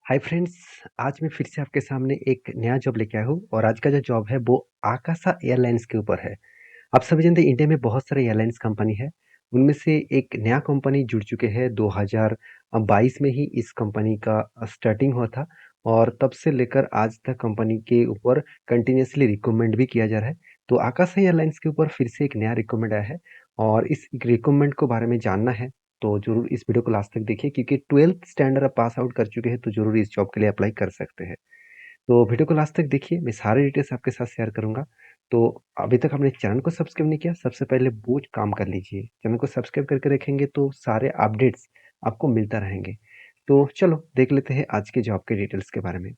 Hi friends. आज मैं फिर से आपके सामने एक नया जॉब लेके आया हूँ और आज का जो जॉब है वो आकाशा एयरलाइंस के ऊपर है। आप सभी जानते हैं इंडिया में बहुत सारे एयरलाइंस कंपनी है। उनमें से एक नया कंपनी जुड़ चुके हैं। 2022 में ही इस कंपनी का स्टार्टिंग हुआ था और तब से लेकर आज तक कंपनी के ऊपर कंटिन्यूसली रिकमेंड भी किया जा रहा है। तो आकाशा एयरलाइंस के ऊपर फिर से एक नया रिकमेंड आया है और इस रिकमेंड को बारे में जानना है तो जरूर इस वीडियो को लास्ट तक देखिए, क्योंकि 12th स्टैंडर्ड आप पास आउट कर चुके हैं तो जरूर इस जॉब के लिए अप्लाई कर सकते हैं। तो वीडियो को लास्ट तक देखिए, मैं सारे डिटेल्स आपके साथ शेयर करूंगा। तो अभी तक आपने चैनल को सब्सक्राइब नहीं किया, सबसे पहले वो काम कर लीजिए। चैनल को सब्सक्राइब करके रखेंगे तो सारे अपडेट्स आपको मिलता रहेंगे। तो चलो देख लेते हैं आज के जॉब के डिटेल्स के बारे में।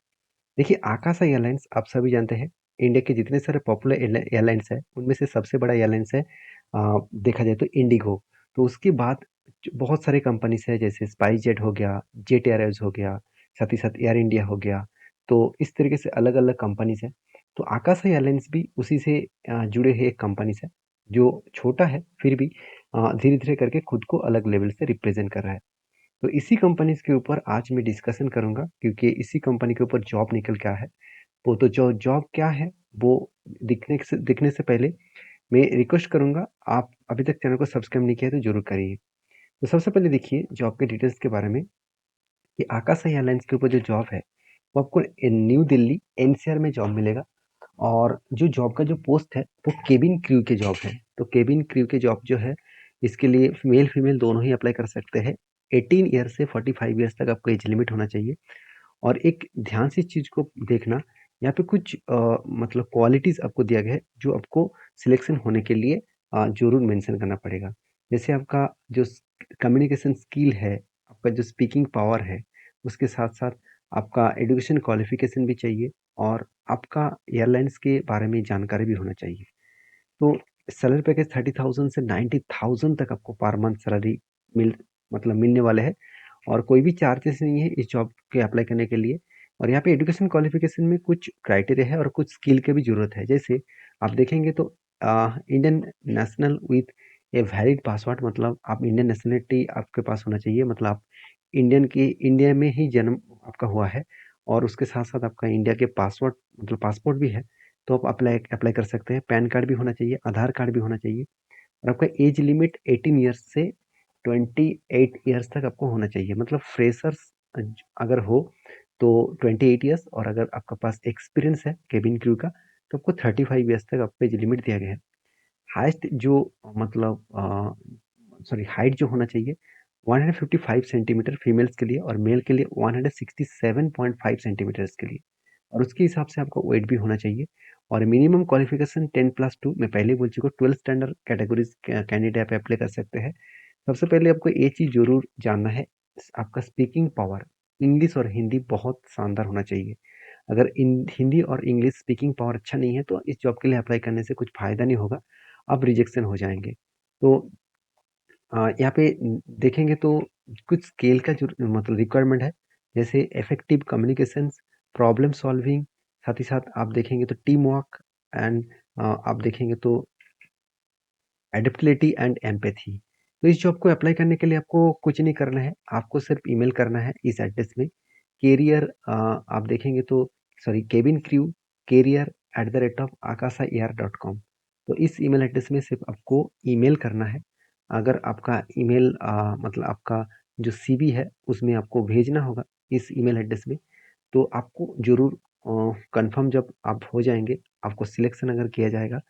देखिए, आकाशा एयरलाइंस आप सभी जानते हैं इंडिया के जितने सारे पॉपुलर एयरलाइंस है उनमें से सबसे बड़ा एयरलाइंस है। देखा जाए तो इंडिगो। तो उसके बाद बहुत सारे कंपनीज है, जैसे स्पाइस जेट हो गया, जेट एयरवेज हो गया, साथ ही साथ एयर इंडिया हो गया। तो इस तरीके से अलग अलग कंपनीज है। तो आकाशा एयरलाइंस भी उसी से जुड़े हुए एक कंपनीज है, जो छोटा है फिर भी धीरे धीरे करके खुद को अलग लेवल से रिप्रेजेंट कर रहा है। तो इसी कंपनीज के ऊपर आज मैं डिस्कशन करूंगा, क्योंकि इसी कंपनी के ऊपर जॉब निकल के आया है। वो तो जो जॉब क्या है वो दिखने से पहले मैं रिक्वेस्ट करूंगा, आप अभी तक चैनल को सब्सक्राइब नहीं किया तो जरूर करिए। तो सबसे पहले देखिए जॉब के डिटेल्स के बारे में कि आकाशा एयरलाइंस के ऊपर जो जॉब है वो आपको न्यू दिल्ली एनसीआर में जॉब मिलेगा। और जो जॉब का जो पोस्ट है वो केबिन क्रू के जॉब है। तो केबिन क्रू के जॉब जो है, इसके लिए मेल फीमेल दोनों ही अप्लाई कर सकते हैं। 18 ईयर से 45 ईयर्स तक आपको एज लिमिट होना चाहिए। और एक ध्यान से इस चीज को देखना, यहाँ पे कुछ मतलब क्वालिटीज आपको दिया गया है जो आपको सिलेक्शन होने के लिए जरूर मेंशन करना पड़ेगा। जैसे आपका जो कम्युनिकेशन स्किल है, आपका जो स्पीकिंग पावर है, उसके साथ साथ आपका एजुकेशन क्वालिफिकेशन भी चाहिए और आपका एयरलाइंस के बारे में जानकारी भी होना चाहिए। तो सैलरी पैकेज 30,000 से 90,000 तक आपको पर मंथ सैलरी मिल मतलब मिलने वाले हैं। और कोई भी चार्जेस नहीं है इस जॉब के अप्लाई करने के लिए। और यहाँ पे एजुकेशन क्वालिफिकेशन में कुछ क्राइटेरिया है और कुछ स्किल की भी जरूरत है। जैसे आप देखेंगे तो Indian national with a valid password, मतलब आप इंडियन नेशनलिटी आपके पास होना चाहिए, मतलब आप इंडिया में ही जन्म आपका हुआ है और उसके साथ साथ आपका इंडिया के पासवर्ड मतलब पासपोर्ट भी है। तो आप अप्लाई अप्लाई कर सकते हैं। पैन कार्ड भी होना चाहिए, आधार कार्ड भी होना चाहिए। और आपका एज लिमिट 18 ईयर्स से 28 ईयर्स तक आपको होना चाहिए। मतलब फ्रेशर्स अगर हो तो 28 ईयर्स, और अगर आपका पास एक्सपीरियंस है केबिन क्रू का तो आपको 35 ईयर्स तक आपको एज लिमिट दिया गया है। हाइस्ट जो मतलब हाइट जो होना चाहिए 155 सेंटीमीटर फीमेल्स के लिए, और मेल के लिए 167.5 सेंटीमीटर्स के लिए। और उसके हिसाब से आपका वेट भी होना चाहिए। और मिनिमम क्वालिफिकेशन 10+2, मैं पहले ही बोल चुका हूँ, 12 स्टैंडर्ड कैटेगरीज कैंडिडेट आप अप्लाई कर सकते हैं। सबसे पहले आपको ये चीज़ जरूर जानना है, आपका स्पीकिंग पावर इंग्लिश और हिंदी बहुत शानदार होना चाहिए। अगर हिंदी और इंग्लिश स्पीकिंग पावर अच्छा नहीं है तो इस जॉब के लिए अप्लाई करने से कुछ फायदा नहीं होगा, आप रिजेक्शन हो जाएंगे। तो यहाँ पे देखेंगे तो कुछ स्केल का जो मतलब रिक्वायरमेंट है, जैसे इफेक्टिव कम्युनिकेशन, प्रॉब्लम सॉल्विंग, साथ ही साथ आप देखेंगे तो टीम वर्क एंड आप देखेंगे तो एडेप्टबिलिटी एंड एम्पैथी। तो इस जॉब को अप्लाई करने के लिए आपको कुछ नहीं करना है, आपको सिर्फ ईमेल करना है इस एड्रेस में। कैरियर आप देखेंगे तो केबिन क्रू career@akasair.com। तो इस ईमेल एड्रेस में सिर्फ आपको ईमेल करना है। अगर आपका ईमेल मतलब आपका जो सीवी है उसमें आपको भेजना होगा इस ईमेल एड्रेस में। तो आपको जरूर कंफर्म जब आप हो जाएंगे, आपको सिलेक्शन अगर किया जाएगा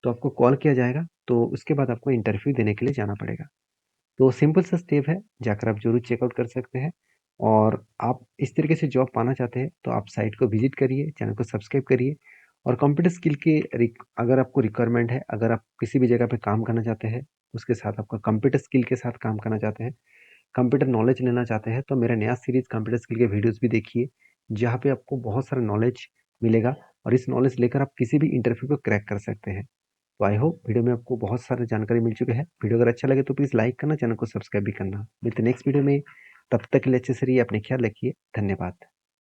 तो आपको कॉल किया जाएगा। तो उसके बाद आपको इंटरव्यू देने के लिए जाना पड़ेगा। तो सिंपल सा स्टेप है, जाकर आप जरूर चेकआउट कर सकते हैं। और आप इस तरीके से जॉब पाना चाहते हैं तो आप साइट को विजिट करिए, चैनल को सब्सक्राइब करिए। और कंप्यूटर स्किल के अगर आपको रिक्वायरमेंट है, अगर आप किसी भी जगह पे काम करना चाहते हैं, उसके साथ आपका कंप्यूटर स्किल के साथ काम करना चाहते हैं, कंप्यूटर नॉलेज लेना चाहते हैं, तो मेरा नया सीरीज कंप्यूटर स्किल के वीडियोस भी देखिए, जहाँ पे आपको बहुत सारा नॉलेज मिलेगा। और इस नॉलेज लेकर आप किसी भी इंटरव्यू को क्रैक कर सकते हैं। तो आई होप वीडियो में आपको बहुत सारी जानकारी मिल चुकी है। वीडियो अगर अच्छा लगे तो प्लीज़ लाइक करना, चैनल को सब्सक्राइब भी करना। मिलते नेक्स्ट वीडियो में, तब तक के लिए अच्छे से रहिए, अपने ख्याल रखिए। धन्यवाद।